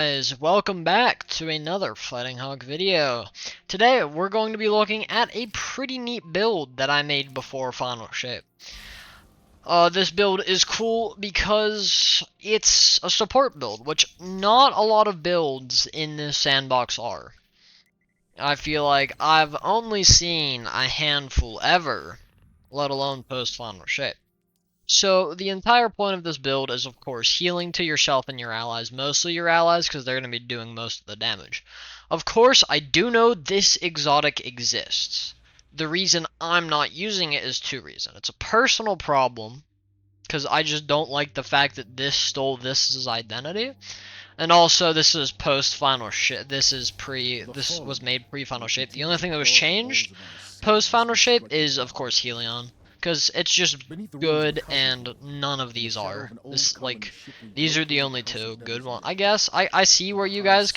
Guys, welcome back to another Fighting Hog video. Today we're going to be looking at a pretty neat build that I made before Final Shape. This build is cool because it's a support build, which not a lot of builds in this sandbox are. I feel like I've only seen a handful ever, let alone post Final Shape. So, the entire point of this build is, of course, healing to yourself and your allies. Mostly your allies, because they're going to be doing most of the damage. Of course, I do know this exotic exists. The reason I'm not using it is two reasons. It's a personal problem, because I just don't like the fact that this stole this' identity. And also, this is post-Final Shape. This was made pre-Final Shape. The only thing that was changed post-Final Shape is, of course, Helion. Because it's just good, and none of these are. These are the only two good ones. I guess, I see where you guys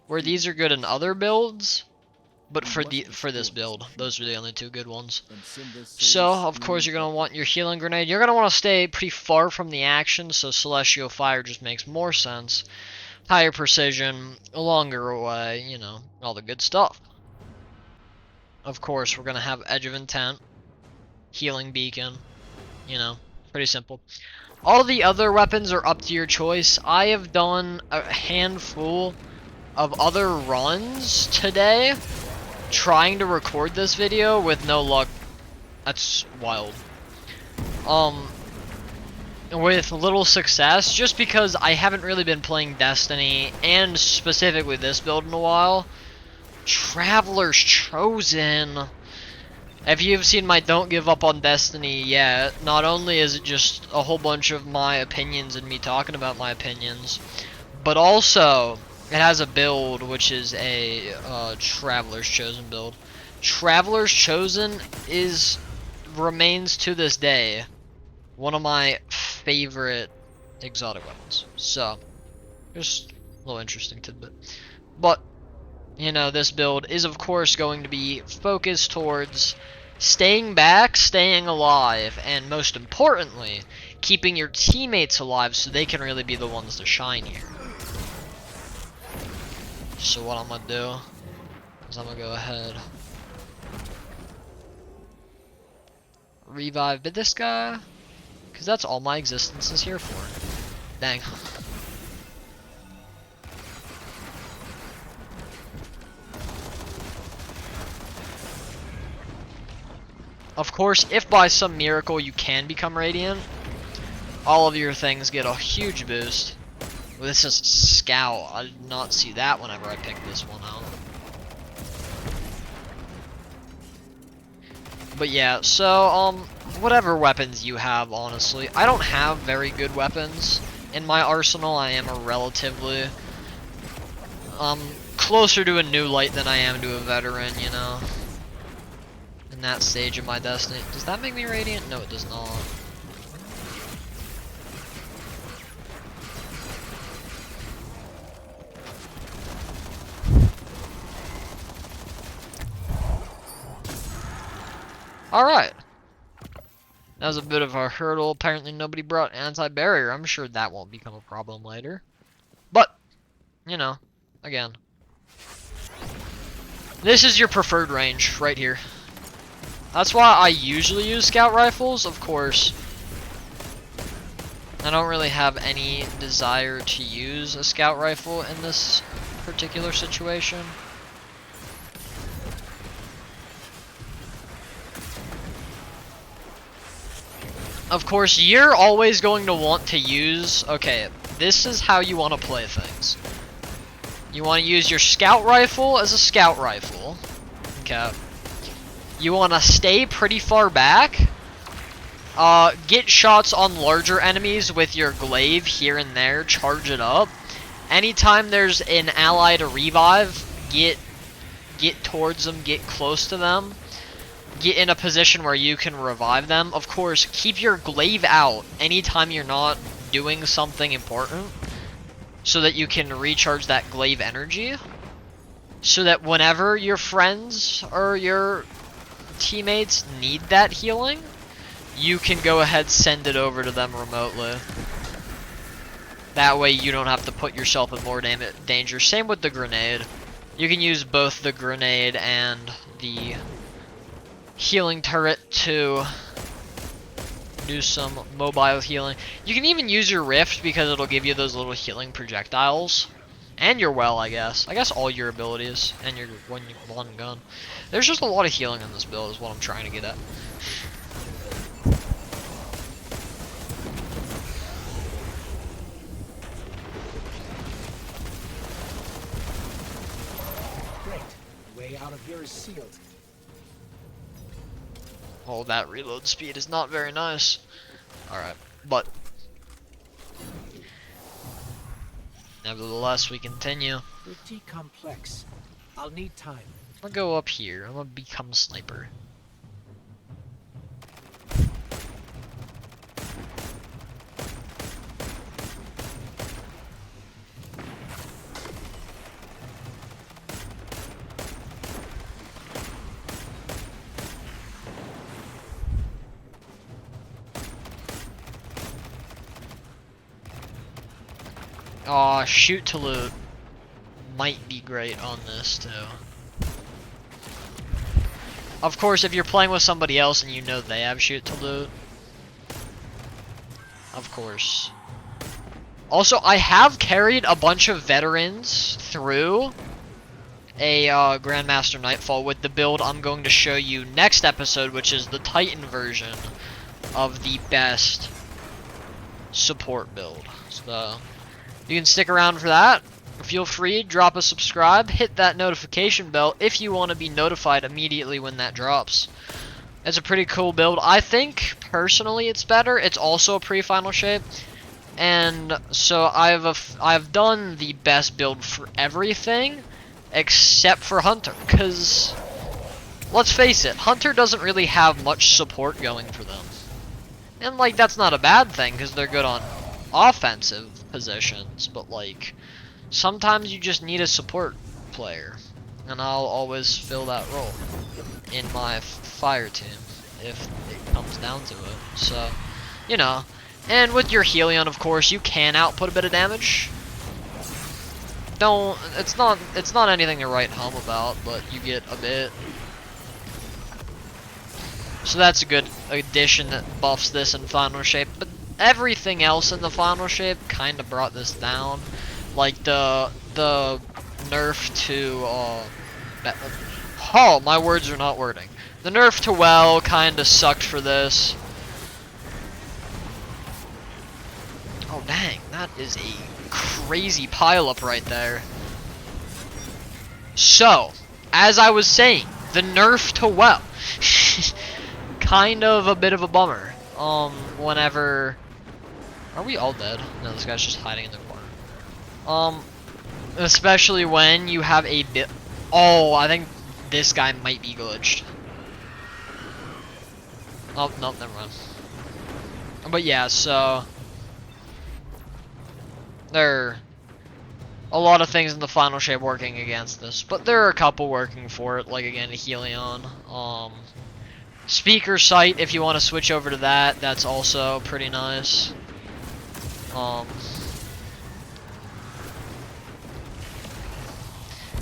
where these are good in other builds, but for this build, those are the only two good ones. So, of course, you're going to want your healing grenade. You're going to want to stay pretty far from the action, so Celestial Fire just makes more sense. Higher precision, a longer away, you know, all the good stuff. Of course, we're going to have Edge of Intent. Healing beacon, you know, pretty simple. All the other weapons are up to your choice. I have done a handful of other runs today trying to record this video with no luck. That's wild. With little success, just because I haven't really been playing Destiny, and specifically this build in a while. Traveler's Chosen. If you've seen my Don't Give Up on Destiny yet, not only is it just a whole bunch of my opinions and me talking about my opinions, but also it has a build which is a Traveler's Chosen build. Traveler's Chosen remains to this day one of my favorite exotic weapons. So, just a little interesting tidbit. But, you know, this build is of course going to be focused towards staying back, staying alive, and most importantly, keeping your teammates alive so they can really be the ones to shine here. So what I'm gonna do is I'm gonna go ahead, revive this guy, because that's all my existence is here for. Dang. Of course, if by some miracle you can become Radiant, all of your things get a huge boost. Well, this is Scout. I did not see that whenever I picked this one out. But yeah, so, whatever weapons you have, honestly. I don't have very good weapons in my arsenal. I am a relatively, closer to a new light than I am to a veteran, you know. In that stage of my destiny. Does that make me Radiant? No, it does not. Alright. That was a bit of a hurdle. Apparently nobody brought anti-barrier. I'm sure that won't become a problem later. But, you know, again. This is your preferred range right here. That's why I usually use scout rifles, of course. I don't really have any desire to use a scout rifle in this particular situation. Of course, you're always going to want to use... Okay, this is how you want to play things. You want to use your scout rifle as a scout rifle. Okay. You want to stay pretty far back. Get shots on larger enemies with your glaive here and there. Charge it up. Anytime there's an ally to revive, get towards them, get close to them. Get in a position where you can revive them. Of course, keep your glaive out anytime you're not doing something important, so that you can recharge that glaive energy. So that whenever your friends or your teammates need that healing, you can go ahead, send it over to them remotely. That way you don't have to put yourself in more danger. Same with the grenade. You can use both the grenade and the healing turret to do some mobile healing. You can even use your rift because it'll give you those little healing projectiles. And your well, I guess. I guess all your abilities and your one gun. There's just a lot of healing in this build is what I'm trying to get at. Great. The way out of here is sealed. Oh, that reload speed is not very nice. Alright, but nevertheless, we continue. Pretty complex. I'll need time. I'm gonna go up here. I'm gonna become a sniper. Aw, shoot to loot might be great on this too. Of course, if you're playing with somebody else and you know they have shoot to loot. Of course. Also, I have carried a bunch of veterans through a Grandmaster Nightfall with the build I'm going to show you next episode, which is the Titan version of the best support build. So you can stick around for that. Feel free, drop a subscribe, hit that notification bell if you want to be notified immediately when that drops. It's a pretty cool build. I think, personally, it's better. It's also a pre-final shape. And so I've done the best build for everything except for Hunter. Because, let's face it, Hunter doesn't really have much support going for them. And, like, that's not a bad thing because they're good on offensive positions. But, like, sometimes you just need a support player, and I'll always fill that role in my fire team if it comes down to it. So, you know, and with your Helion, of course, you can output a bit of damage. It's not anything to write home about, but you get a bit. So that's a good addition that buffs this in final shape, but everything else in the final shape kind of brought this down. Like the nerf to oh, my words are not wording. The nerf to well kind of sucked for this. Oh dang, that is a crazy pileup right there. So, as I was saying, the nerf to well, kind of a bit of a bummer. Whenever, are we all dead? No, this guy's just hiding in the corner. Especially when you have a bit. Oh, I think this guy might be glitched. Oh, no, never mind. But yeah, so there are a lot of things in the final shape working against this, but there are a couple working for it, like again, a Helion. Speaker sight, if you want to switch over to that, that's also pretty nice.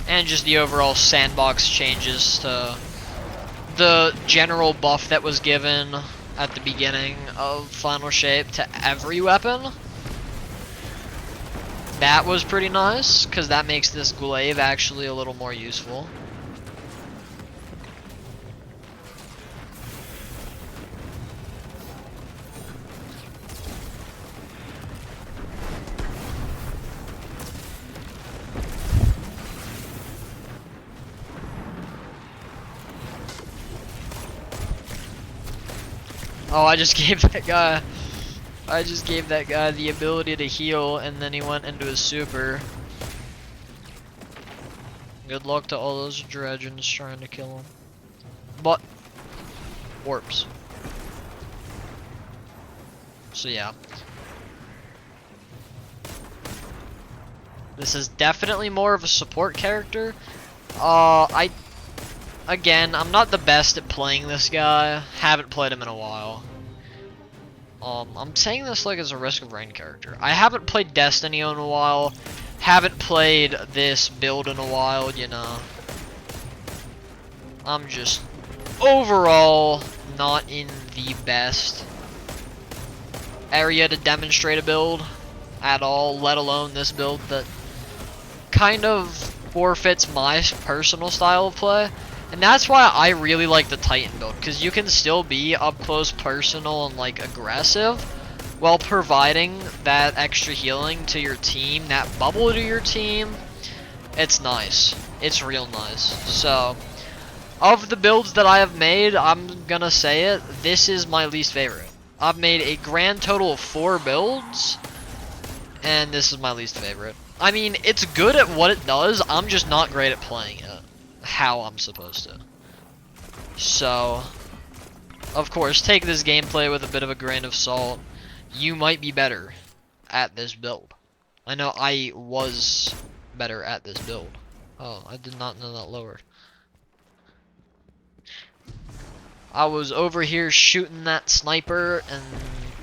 And just the overall sandbox changes to the general buff that was given at the beginning of Final Shape to every weapon. That was pretty nice, because that makes this glaive actually a little more useful. Oh, I just gave that guy the ability to heal, and then he went into his super. Good luck to all those Dredgens trying to kill him. But warps. So yeah. This is definitely more of a support character. Again, I'm not the best at playing this guy. Haven't played him in a while. I'm saying this like as a Risk of Rain character. I haven't played Destiny in a while. Haven't played this build in a while, you know. I'm just overall not in the best area to demonstrate a build at all, let alone this build that kind of forfeits my personal style of play. And that's why I really like the Titan build, because you can still be up close, personal, and like aggressive while providing that extra healing to your team, that bubble to your team. It's nice. It's real nice. So, of the builds that I have made, I'm gonna say it, this is my least favorite. I've made a grand total of 4 builds, and this is my least favorite. I mean, it's good at what it does, I'm just not great at playing it how I'm supposed to. So, of course, take this gameplay with a bit of a grain of salt. You might be better at this build. I know I was better at this build. Oh, I did not know that lowered. I was over here shooting that sniper, and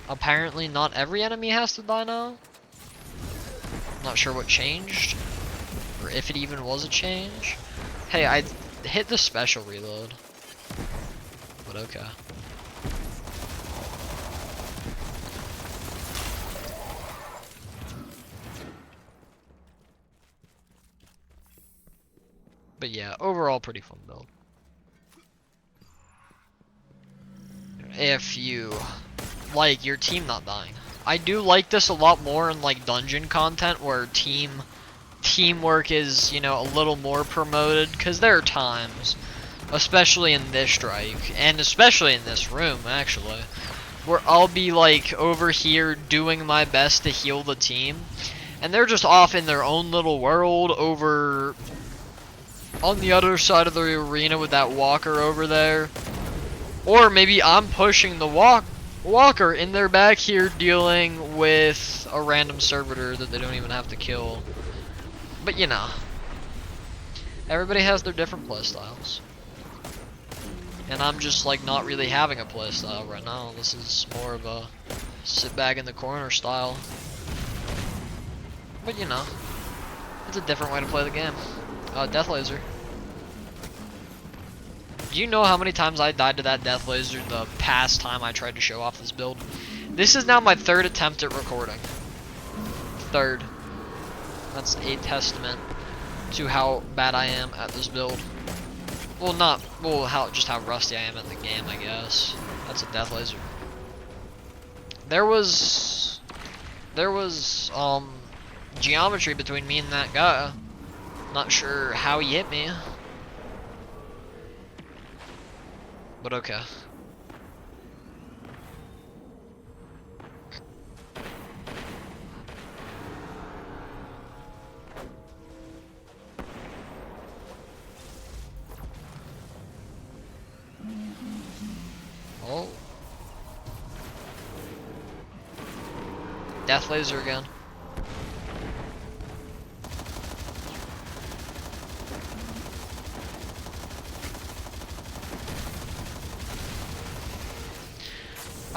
apparently not every enemy has to die now. Not sure what changed, or if it even was a change. Hey, I hit the special reload, but okay. But yeah, overall pretty fun build. If you like your team not dying. I do like this a lot more in like dungeon content where teamwork is, you know, a little more promoted, because there are times, especially in this strike, and especially in this room actually, where I'll be like over here doing my best to heal the team, and they're just off in their own little world over on the other side of the arena with that walker over there. Or maybe I'm pushing the walker and they're back here dealing with a random servitor that they don't even have to kill. But you know, everybody has their different playstyles. And I'm just like not really having a playstyle right now. This is more of a sit back in the corner style. But you know, it's a different way to play the game. Death Laser. Do you know how many times I died to that Death Laser the past time I tried to show off this build? This is now my 3rd attempt at recording. 3rd. That's a testament to how bad I am at this build. Well, just how rusty I am at the game, I guess. That's a Death Laser. There was geometry between me and that guy. Not sure how he hit me. But okay. Oh. Death Laser again.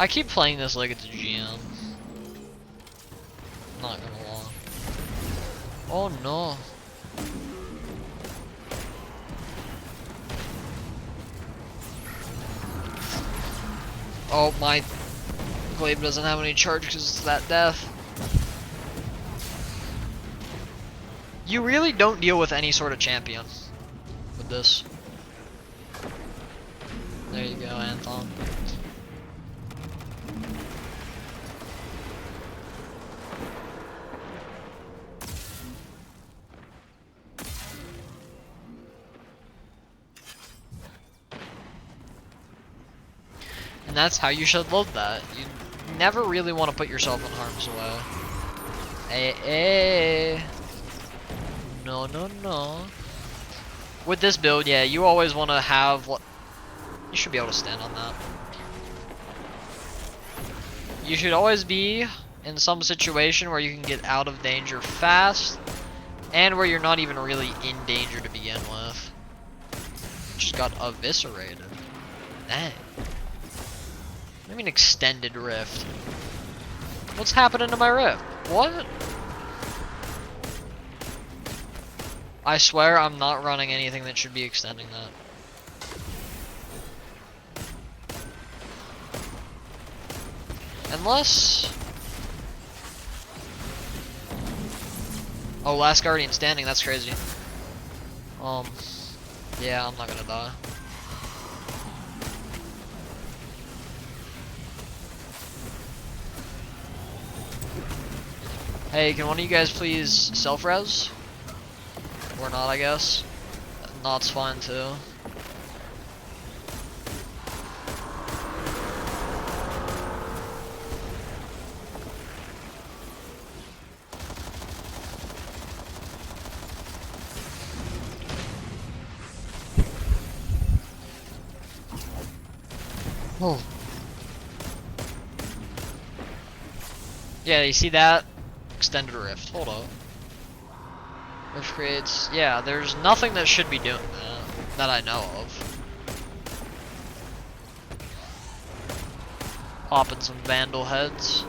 I keep playing this like it's a GM. Not gonna lie. Oh no. Oh, my glaive doesn't have any charge because it's that death. You really don't deal with any sort of champion with this. There you go, Anthon. And that's how you should load that. You never really want to put yourself in harm's way. Hey. No, no, no. With this build, yeah, you always want to have... You should be able to stand on that. You should always be in some situation where you can get out of danger fast, and where you're not even really in danger to begin with. Just got eviscerated. Dang. I mean extended rift. What's happening to my rift? What? I swear I'm not running anything that should be extending that. Unless... Oh, last guardian standing, that's crazy. Yeah, I'm not gonna die. Hey, can one of you guys please self-res? Or not, I guess. Not's fine too. Oh. Yeah, you see that? Extended rift. Hold up. Rift creates... Yeah, there's nothing that should be doing that I know of. Popping some vandal heads.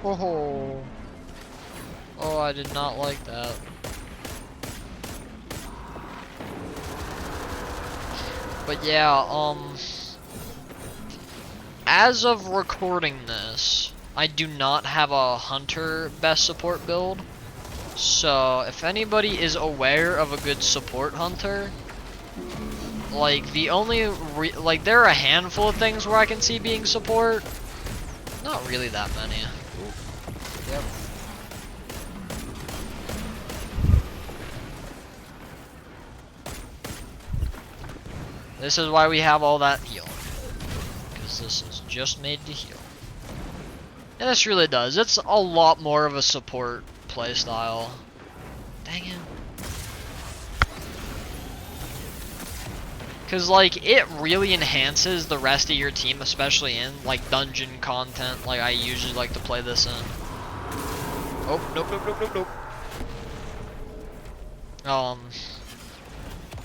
Oh, oh, I did not like that. But yeah, as of recording this, I do not have a hunter best support build. So if anybody is aware of a good support hunter, like the only like there are a handful of things where I can see being support. Not really that many. Yep. This is why we have all that healing. Because this is just made to heal. And this really does. It's a lot more of a support playstyle. Dang it. Because, like, it really enhances the rest of your team, especially in, like, dungeon content. Like, I usually like to play this in. Oh, nope, nope, nope, nope, nope.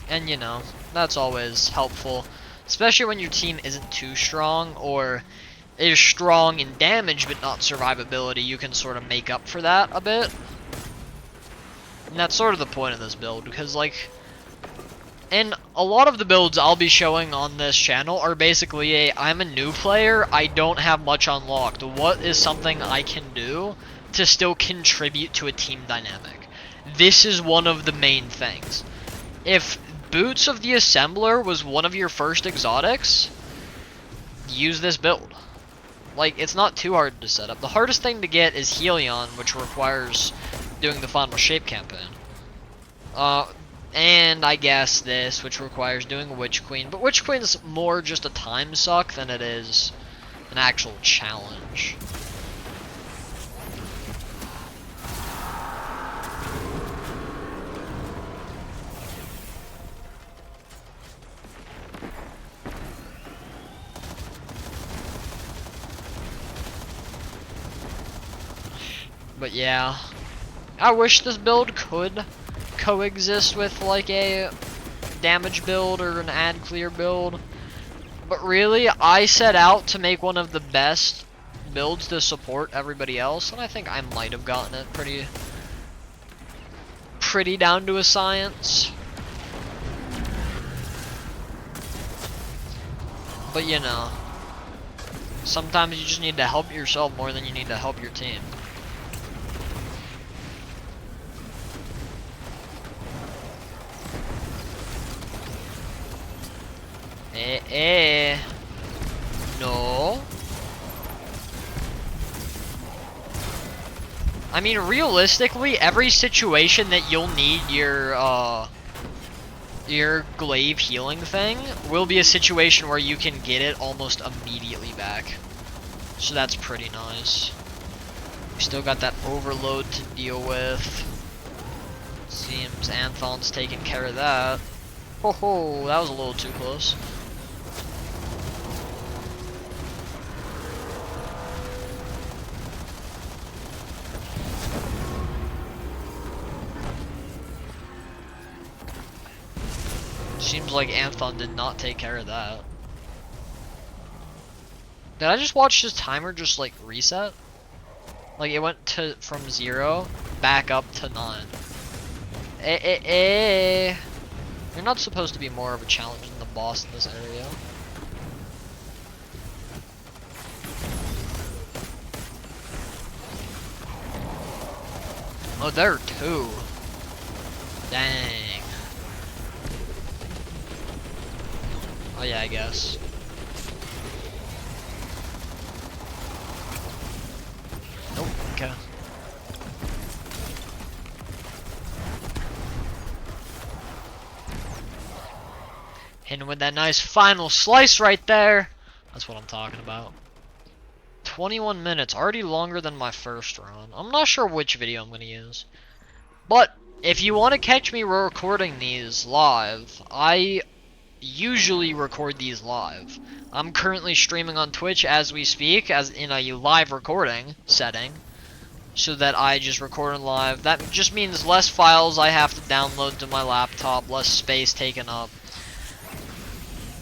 And you know, that's always helpful. Especially when your team isn't too strong, or is strong in damage but not survivability. You can sort of make up for that a bit. And that's sort of the point of this build, because like... And a lot of the builds I'll be showing on this channel are basically I'm a new player, I don't have much unlocked. What is something I can do to still contribute to a team dynamic? This is one of the main things. If Boots of the Assembler was one of your first exotics, use this build. Like, it's not too hard to set up. The hardest thing to get is Helion, which requires doing the Final Shape campaign. And I guess this, which requires doing Witch Queen. But Witch Queen's more just a time suck than it is an actual challenge. But yeah, I wish this build could coexist with like a damage build or an ad clear build. But really, I set out to make one of the best builds to support everybody else, and I think I might have gotten it pretty down to a science. But you know, sometimes you just need to help yourself more than you need to help your team. No. I mean, realistically, every situation that you'll need your glaive healing thing will be a situation where you can get it almost immediately back. So that's pretty nice. We still got that overload to deal with. Seems Anthon's taking care of that. Ho ho, that was a little too close. Seems like Anthon did not take care of that. Did I just watch his timer just like reset? Like it went to from 0 back up to 9. You're not supposed to be more of a challenge than the boss in this area. Oh, there are 2. Dang. Oh yeah, I guess. Nope, okay. Hitting with that nice final slice right there. That's what I'm talking about. 21 minutes, already longer than my first run. I'm not sure which video I'm going to use. But, if you want to catch me recording these live, I usually record these live. I'm currently streaming on Twitch as we speak, as in a live recording setting. So that I just record in live. That just means less files I have to download to my laptop, less space taken up.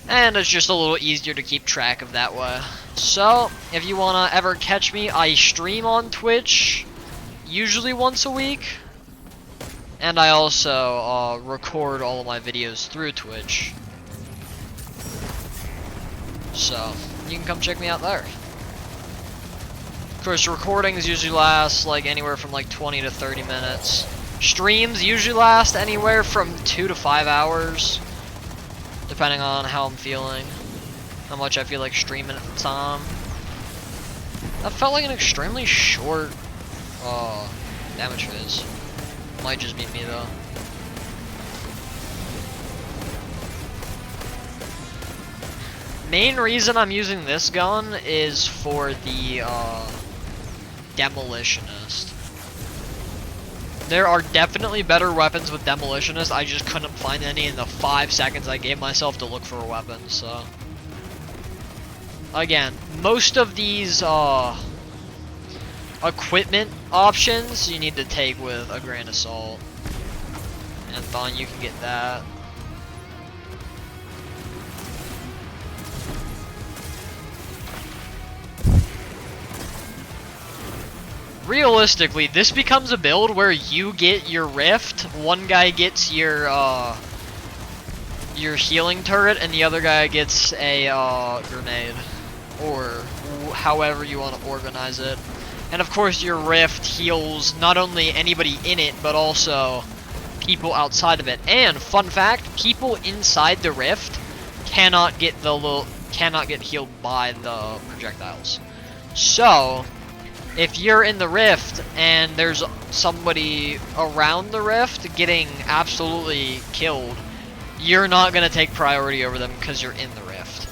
And it's just a little easier to keep track of that way. So, if you want to ever catch me, I stream on Twitch, usually once a week. And I also record all of my videos through Twitch. So, you can come check me out there. Of course, recordings usually last like anywhere from like 20 to 30 minutes. Streams usually last anywhere from 2 to 5 hours. Depending on how I'm feeling, how much I feel like streaming at the time. That felt like an extremely short damage phase. Might just be me though. Main reason I'm using this gun is for the Demolitionist. There are definitely better weapons with Demolitionist. I just couldn't find any in the 5 seconds I gave myself to look for a weapon, so. Again, most of these equipment options you need to take with a grain of salt. And Thon, you can get that. Realistically, this becomes a build where you get your rift, one guy gets your healing turret, and the other guy gets a grenade, or however you want to organize it. And of course, your rift heals not only anybody in it, but also people outside of it. And fun fact, people inside the rift cannot get healed by the projectiles. So, if you're in the rift and there's somebody around the rift getting absolutely killed, you're not going to take priority over them because you're in the rift.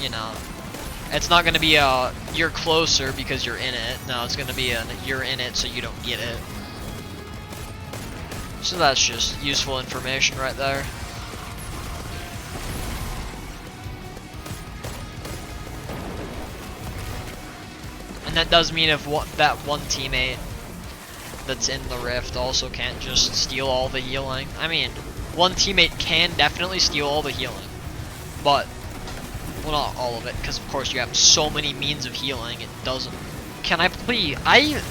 You know, it's not going to be a you're closer because you're in it. No, it's going to be a you're in it so you don't get it. So that's just useful information right there. And that does mean if that one teammate that's in the rift also can't just steal all the healing. I mean, one teammate can definitely steal all the healing, but, well, not all of it, because of course you have so many means of healing, it doesn't. Can I please,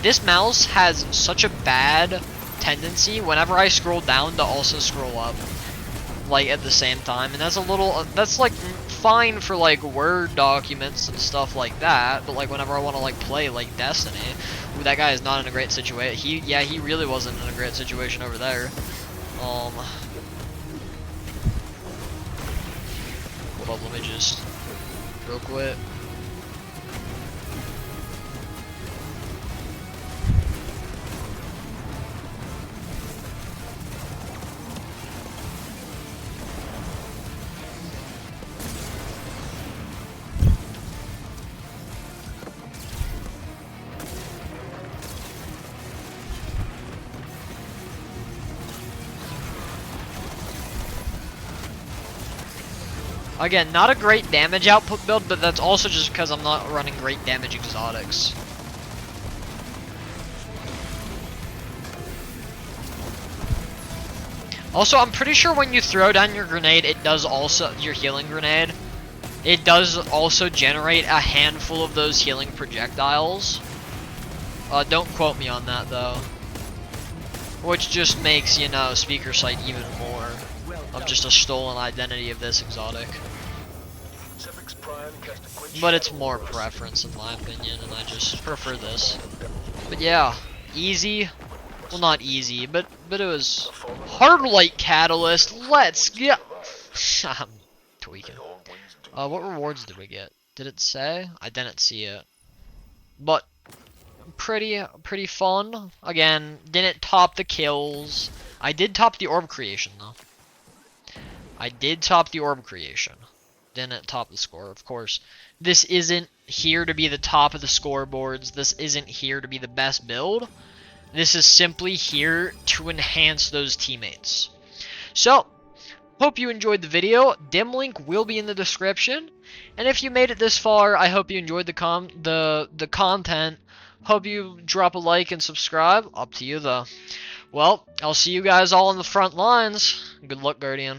this mouse has such a bad tendency whenever I scroll down to also scroll up, like, at the same time, and that's a little, that's like fine for like Word documents and stuff like that, but like whenever I want to like play like Destiny, ooh, that guy is not in a great situation. He really wasn't in a great situation over there. Hold up, let me just real quick. Again, not a great damage output build, but that's also just because I'm not running great damage exotics. Also, I'm pretty sure when you throw down your grenade, it does also, your healing grenade, it does also generate a handful of those healing projectiles. Don't quote me on that, though. Which just makes, you know, Speaker Sight even more of just a stolen identity of this exotic. But it's more preference in my opinion, and I just prefer this. But yeah, easy. Well, not easy, but it was hard light catalyst. Let's get. I'm tweaking. What rewards did we get? Did it say? I didn't see it. But pretty fun. Again, didn't top the kills. I did top the orb creation though. I did top the orb creation. Didn't top the score, of course. This isn't here to be the top of the scoreboards. This isn't here to be the best build. This is simply here to enhance those teammates. So, hope you enjoyed the video. Dim link will be in the description. And if you made it this far, I hope you enjoyed the content. Hope you drop a like and subscribe. Up to you though. Well, I'll see you guys all in the front lines. Good luck, Guardian.